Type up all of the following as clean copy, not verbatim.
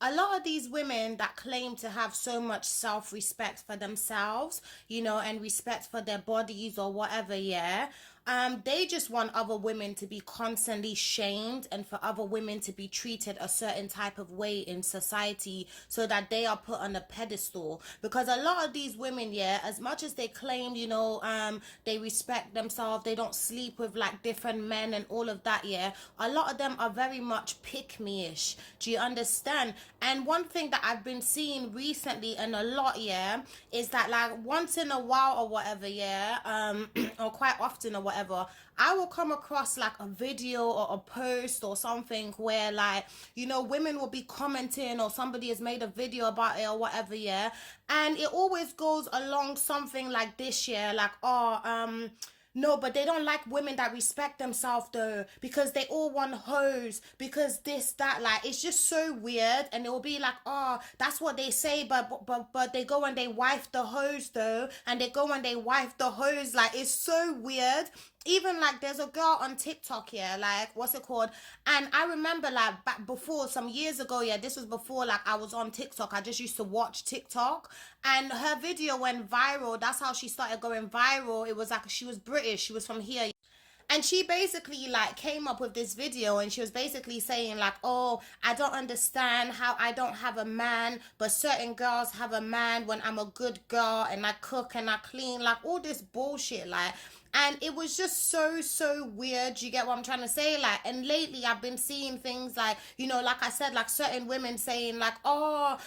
a lot of these women that claim to have so much self-respect for themselves, and respect for their bodies or whatever, yeah, they just want other women to be constantly shamed and for other women to be treated a certain type of way in society so that they are put on a pedestal. Because a lot of these women, yeah, as much as they claim, they respect themselves, they don't sleep with like different men and all of that, yeah, a lot of them are very much pick me-ish. Do you understand? And one thing that I've been seeing recently and a lot, yeah, is that like once in a while or whatever, yeah, or quite often or whatever, I will come across like a video or a post or something where like, women will be commenting or somebody has made a video about it or whatever, yeah. And it always goes along something like this, yeah, like, oh, no, but they don't like women that respect themselves though, because they all want hoes, because this, that, like, it's just so weird. And it will be like, oh, that's what they say, but they go and they wife the hoes though, and they go and they wife the hoes, like, it's so weird. Even like there's a girl on TikTok, yeah, like what's it called? And I remember like back before some years ago, yeah, this was before like I was on TikTok. I just used to watch TikTok, and her video went viral. That's how she started going viral. It was like she was British, she was from here. And she basically like came up with this video, and she was basically saying like, oh, I don't understand how I don't have a man, but certain girls have a man when I'm a good girl and I cook and I clean, like all this bullshit, like. And it was just so weird. You get what I'm trying to say? Like, and lately I've been seeing things like, like I said, like certain women saying like, oh,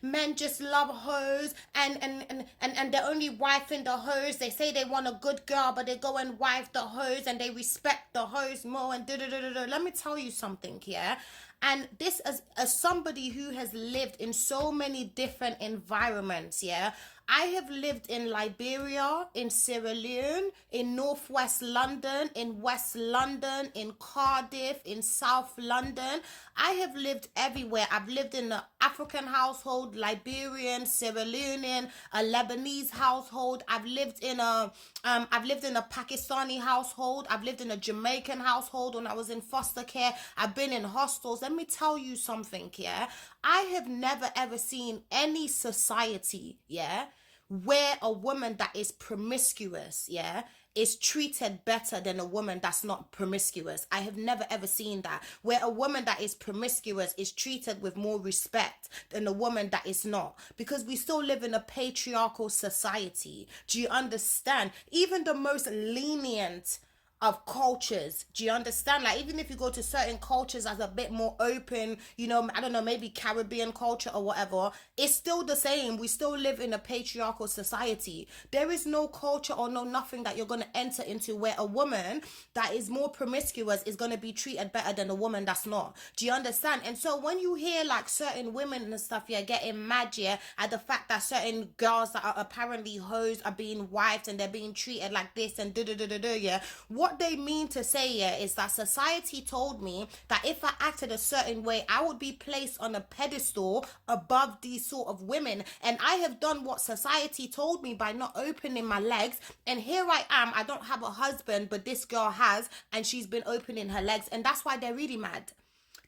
men just love hoes, and they're only wifing the hoes. They say they want a good girl, but they go and wife the hoes, and they respect the hoes more, and da da da da. Let me tell you something, yeah. And this as somebody who has lived in so many different environments, yeah. I have lived in Liberia, in Sierra Leone, in Northwest London, in West London, in Cardiff, in South London. I have lived everywhere. I've lived in an African household, Liberian, Sierra Leonean, a Lebanese household. I've lived in a Pakistani household. I've lived in a Jamaican household when I was in foster care. I've been in hostels. Let me tell you something, yeah. I have never ever seen any society, yeah, where a woman that is promiscuous, yeah, is treated better than a woman that's not promiscuous. I have never ever seen that. Where a woman that is promiscuous is treated with more respect than a woman that is not. Because we still live in a patriarchal society. Do you understand? Even the most lenient of cultures. Do you understand? Like, even if you go to certain cultures as a bit more open, I don't know, maybe Caribbean culture or whatever, it's still the same. We still live in a patriarchal society. There is no culture or no nothing that you're going to enter into where a woman that is more promiscuous is going to be treated better than a woman that's not. Do you understand? And so when you hear like certain women and stuff, yeah, getting mad, yeah, at the fact that certain girls that are apparently hoes are being wifed and they're being treated like this and yeah, what they mean to say here is that society told me that if I acted a certain way, I would be placed on a pedestal above these sort of women. And I have done what society told me by not opening my legs. And here I am. I don't have a husband, but this girl has, and she's been opening her legs. And that's why they're really mad.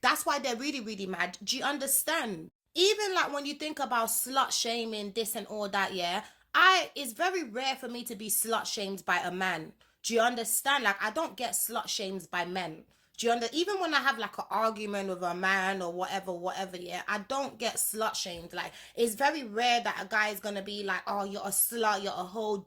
That's why they're really, really mad. Do you understand? Even like when you think about slut shaming, this and all that, yeah, it's very rare for me to be slut shamed by a man. Do you understand? Like, I don't get slut shamed by men. Do you understand? Even when I have like an argument with a man or whatever, yeah, I don't get slut shamed. Like, it's very rare that a guy is gonna be like, oh, you're a slut, you're a hoe,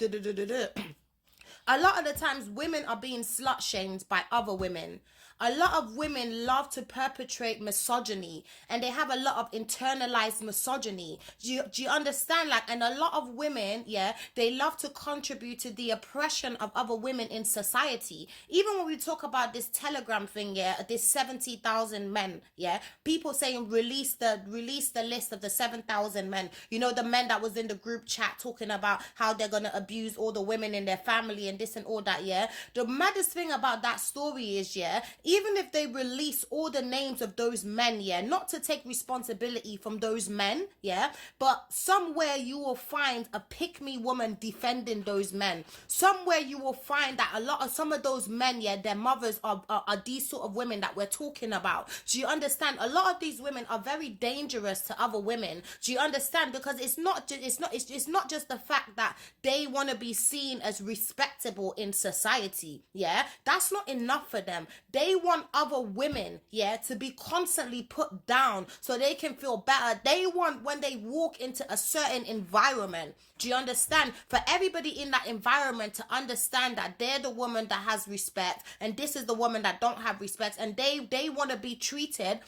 A lot of the times women are being slut shamed by other women. A lot of women love to perpetrate misogyny, and they have a lot of internalized misogyny. Do you understand? Like, and a lot of women, yeah, they love to contribute to the oppression of other women in society. Even when we talk about this Telegram thing, yeah, this 70,000 men, yeah, people saying release the list of the 7,000 men. The men that was in the group chat talking about how they're gonna abuse all the women in their family and this and all that, yeah. The maddest thing about that story is, yeah, even if they release all the names of those men, yeah, not to take responsibility from those men, yeah, but somewhere you will find a pick-me woman defending those men. Somewhere you will find that a lot of some of those men, yeah, their mothers are these sort of women that we're talking about. Do you understand? A lot of these women are very dangerous to other women. Do you understand? Because it's not just the fact that they want to be seen as respectable in society, yeah, that's not enough for them. They want other women, yeah, to be constantly put down so they can feel better. They want, when they walk into a certain environment, do you understand, for everybody in that environment to understand that they're the woman that has respect and this is the woman that don't have respect, and they want to be treated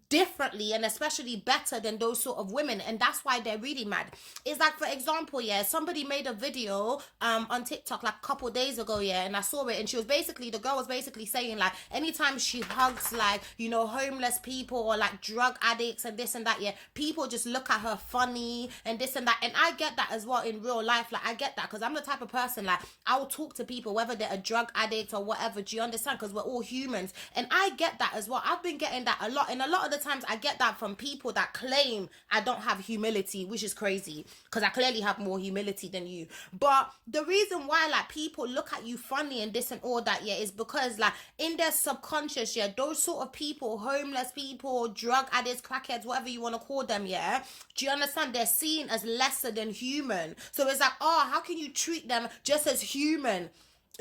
differently and especially better than those sort of women, and that's why they're really mad. It's like, for example, yeah, somebody made a video on TikTok like a couple days ago, yeah, and I saw it, and she was basically, the girl was basically saying like, anytime she hugs like, you know, homeless people or like drug addicts and this and that, yeah, people just look at her funny and this and that. And I get that as well in real life. Like, I get that because I'm the type of person, like, I will talk to people whether they're a drug addict or whatever. Do you understand? Because we're all humans, and I get that as well. I've been getting that a lot, and a lot of the times I get that from people that claim I don't have humility, which is crazy because I clearly have more humility than you. But the reason why like people look at you funny and this and all that, yeah, is because like in their subconscious, yeah, those sort of people, homeless people, drug addicts, crackheads, whatever you want to call them, yeah, do you understand, they're seen as lesser than human. So it's like, oh, how can you treat them just as human?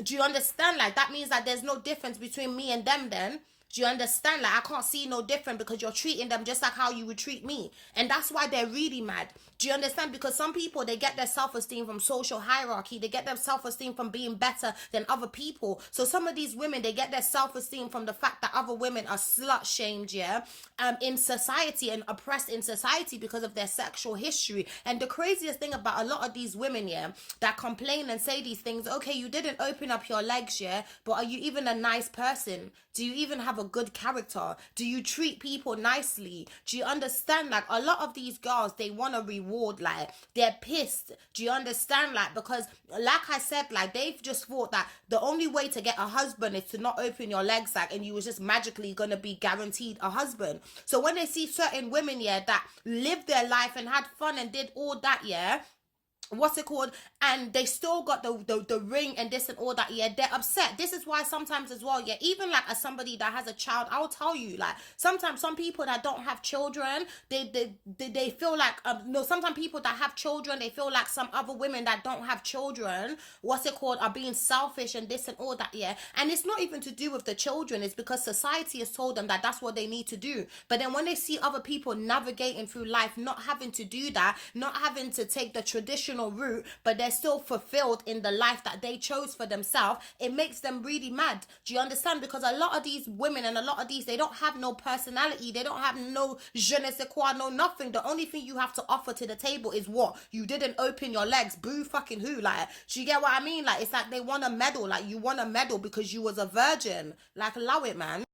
Do you understand? Like, that means that there's no difference between me and them then. Do you understand? Like, I can't see no different because you're treating them just like how you would treat me. And that's why they're really mad. Do you understand? Because some people, they get their self-esteem from social hierarchy. They get their self-esteem from being better than other people. So some of these women, they get their self-esteem from the fact that other women are slut-shamed, yeah, in society and oppressed in society because of their sexual history. And the craziest thing about a lot of these women, yeah, that complain and say these things, okay, you didn't open up your legs, yeah, but are you even a nice person? Do you even have a good character? Do you treat people nicely? Do you understand? Like, a lot of these girls, they want a reward. Like, they're pissed. Do you understand? Like, because like I said, like, they've just thought that the only way to get a husband is to not open your legs, like, and you was just magically gonna be guaranteed a husband. So when they see certain women, yeah, that lived their life and had fun and did all that, yeah, what's it called, and they still got the ring and this and all that, yeah, they're upset. This is why sometimes as well, yeah, even like as somebody that has a child, I'll tell you, like, sometimes some people that don't have children, they feel like no, sometimes people that have children, they feel like some other women that don't have children, what's it called, are being selfish and this and all that, yeah. And it's not even to do with the children, it's because society has told them that that's what they need to do. But then when they see other people navigating through life, not having to do that, not having to take the traditional route, but they're still fulfilled in the life that they chose for themselves, it makes them really mad. Do you understand? Because a lot of these women and a lot of these, they don't have no personality, they don't have no je ne sais quoi, no nothing. The only thing you have to offer to the table is what? You didn't open your legs. Boo fucking who? Like, do you get what I mean? Like, it's like they want a medal. Like, you want a medal because you was a virgin. Like, allow it, man.